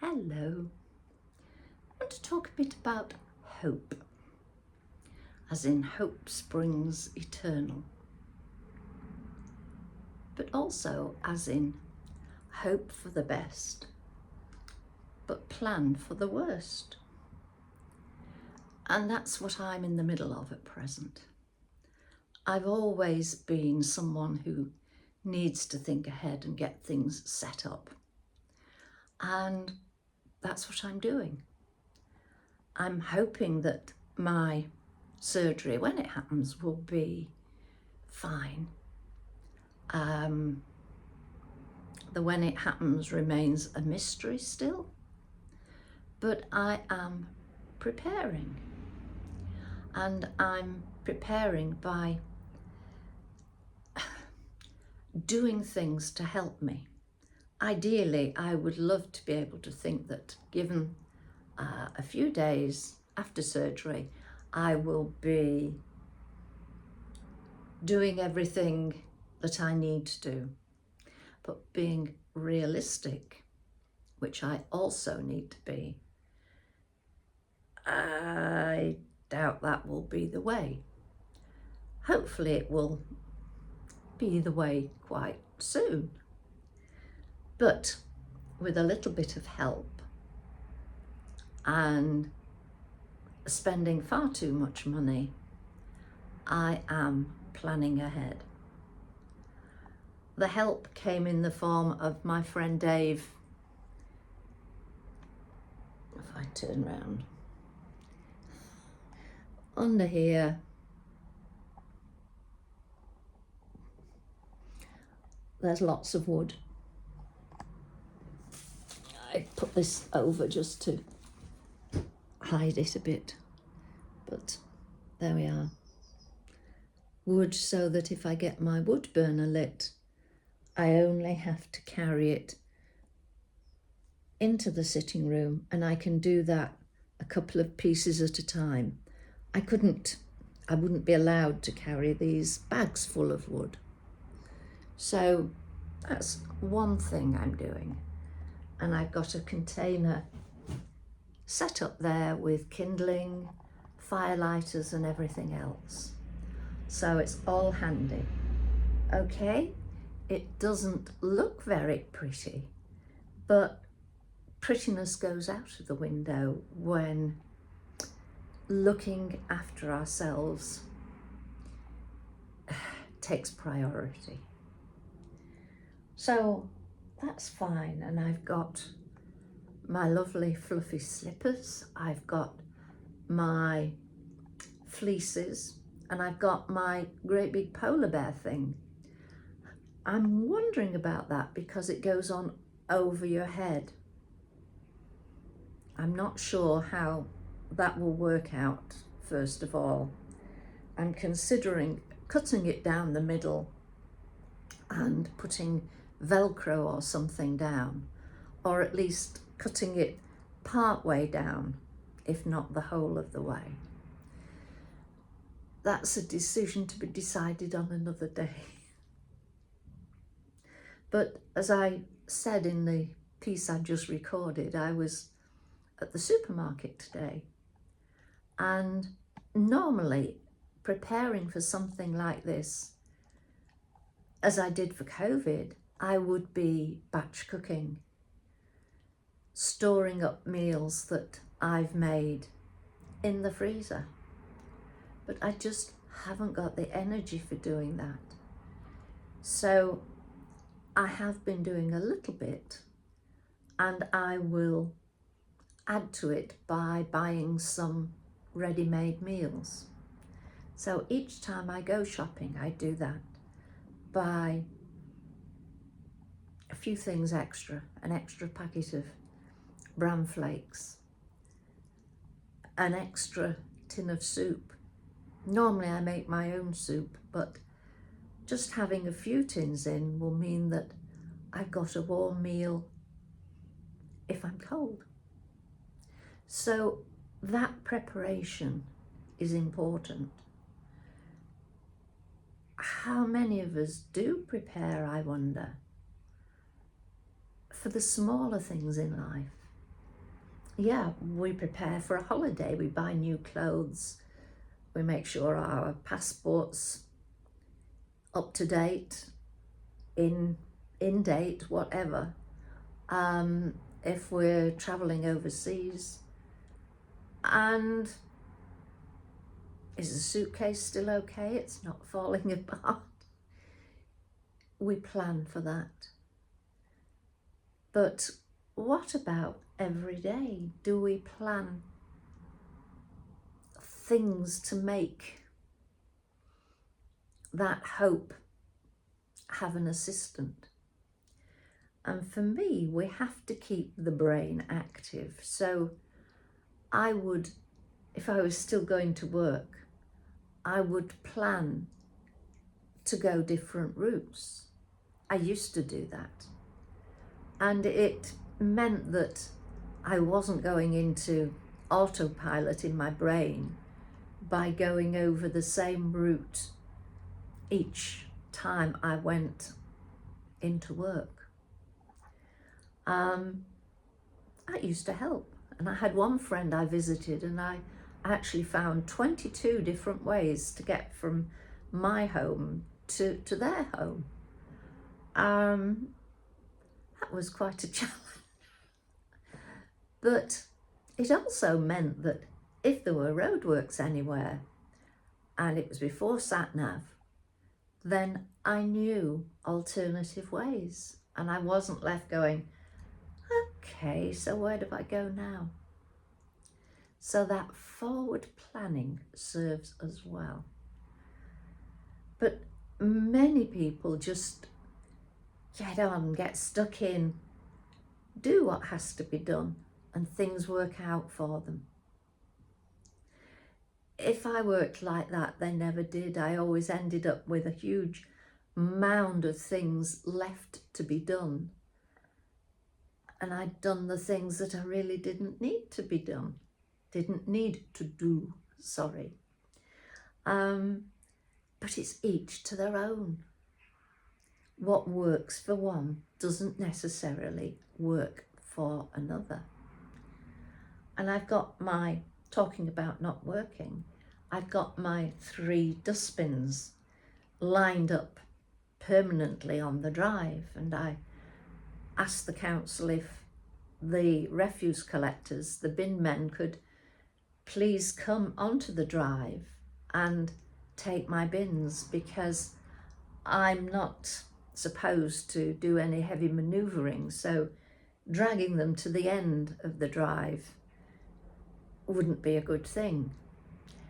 Hello. I want to talk a bit about hope, as in hope springs eternal, but also as in hope for the best, but plan for the worst. And that's what I'm in the middle of at present. I've always been someone who needs to think ahead and get things set up. And that's what I'm doing. I'm hoping that my surgery, when it happens, will be fine. The when it happens remains a mystery still, but I am preparing. And I'm preparing by doing things to help me. Ideally, I would love to be able to think that given a few days after surgery, I will be doing everything that I need to do. But being realistic, which I also need to be, I doubt that will be the way. Hopefully it will be the way quite soon. But with a little bit of help and spending far too much money, I am planning ahead. The help came in the form of my friend Dave. If I turn round, under here, there's lots of wood. I put this over just to hide it a bit, but there we are. Wood, so that if I get my wood burner lit, I only have to carry it into the sitting room, and I can do that a couple of pieces at a time. I wouldn't be allowed to carry these bags full of wood. So that's one thing I'm doing. And I've got a container set up there with kindling, firelighters and everything else. So it's all handy. Okay, it doesn't look very pretty, but prettiness goes out of the window when looking after ourselves takes priority. So that's fine. And I've got my lovely fluffy slippers, I've got my fleeces, and I've got my great big polar bear thing. I'm wondering about that because it goes on over your head. I'm not sure how that will work out, first of all. I'm considering cutting it down the middle and putting Velcro or something down, or at least cutting it part way down, if not the whole of the way. That's a decision to be decided on another day. But as I said in the piece I just recorded, I was at the supermarket today, and normally preparing for something like this, as I did for COVID, I would be batch cooking, storing up meals that I've made in the freezer. But I just haven't got the energy for doing that. So I have been doing a little bit, and I will add to it by buying some ready-made meals. So each time I go shopping, I do that. Buy a few things extra, an extra packet of bran flakes, an extra tin of soup. Normally I make my own soup, but just having a few tins in will mean that I've got a warm meal if I'm cold. So that preparation is important. How many of us do prepare, I wonder, for the smaller things in life? yeah, we prepare for a holiday. We buy new clothes. We make sure our passport's up to date, in date, whatever. If we're traveling overseas, and is the suitcase still okay? It's not falling apart. We plan for that. But what about every day? Do we plan things to make that hope have an assistant? And for me, we have to keep the brain active. So I would, if I was still going to work, I would plan to go different routes. I used to do that. And it meant that I wasn't going into autopilot in my brain by going over the same route each time I went into work. That used to help. And I had one friend I visited, and I actually found 22 different ways to get from my home to their home. That was quite a challenge. But it also meant that if there were roadworks anywhere, and it was before sat-nav, then I knew alternative ways, and I wasn't left going, okay, so where do I go now? So that forward planning serves as well. But many people just get on, get stuck in, do what has to be done, and things work out for them. If I worked like that, they never did. I always ended up with a huge mound of things left to be done. And I'd done the things that I really didn't need to be done. Didn't need to do, sorry. But it's each to their own. What works for one doesn't necessarily work for another. And I've got my, talking about not working, I've got my 3 dustbins lined up permanently on the drive, and I asked the council if the refuse collectors, the bin men, could please come onto the drive and take my bins, because I'm not supposed to do any heavy manoeuvring, so dragging them to the end of the drive wouldn't be a good thing.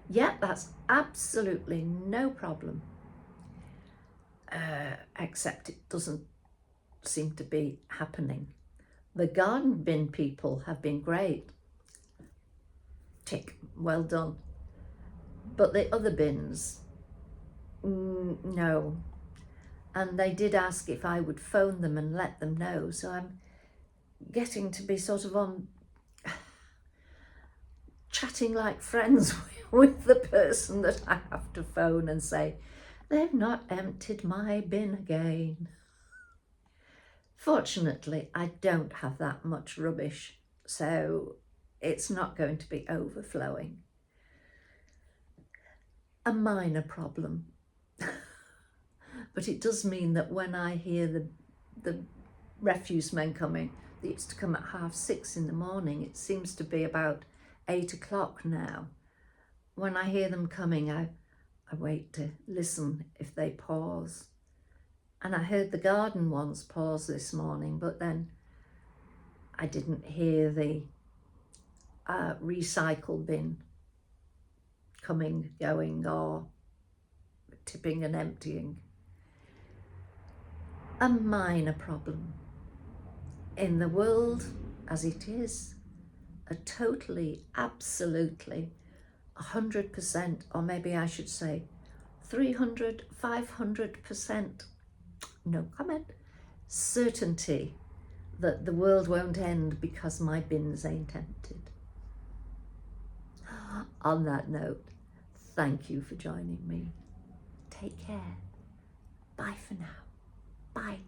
Yet that's absolutely no problem, except it doesn't seem to be happening. The garden bin people have been great. Tick, well done. But the other bins, no. And they did ask if I would phone them and let them know. So I'm getting to be sort of on chatting like friends with the person that I have to phone and say, they've not emptied my bin again. Fortunately, I don't have that much rubbish, so it's not going to be overflowing. A minor problem. But it does mean that when I hear the refuse men coming, they used to come at 6:30 in the morning. It seems to be about 8 o'clock now. When I hear them coming, I wait to listen if they pause. And I heard the garden ones pause this morning, but then I didn't hear the recycle bin coming, going, or tipping and emptying. A minor problem. In the world as it is, a totally, absolutely, 100%, or maybe I should say 300, 500%, no comment, certainty that the world won't end because my bins ain't emptied. On that note, thank you for joining me. Take care. Bye for now. Bye.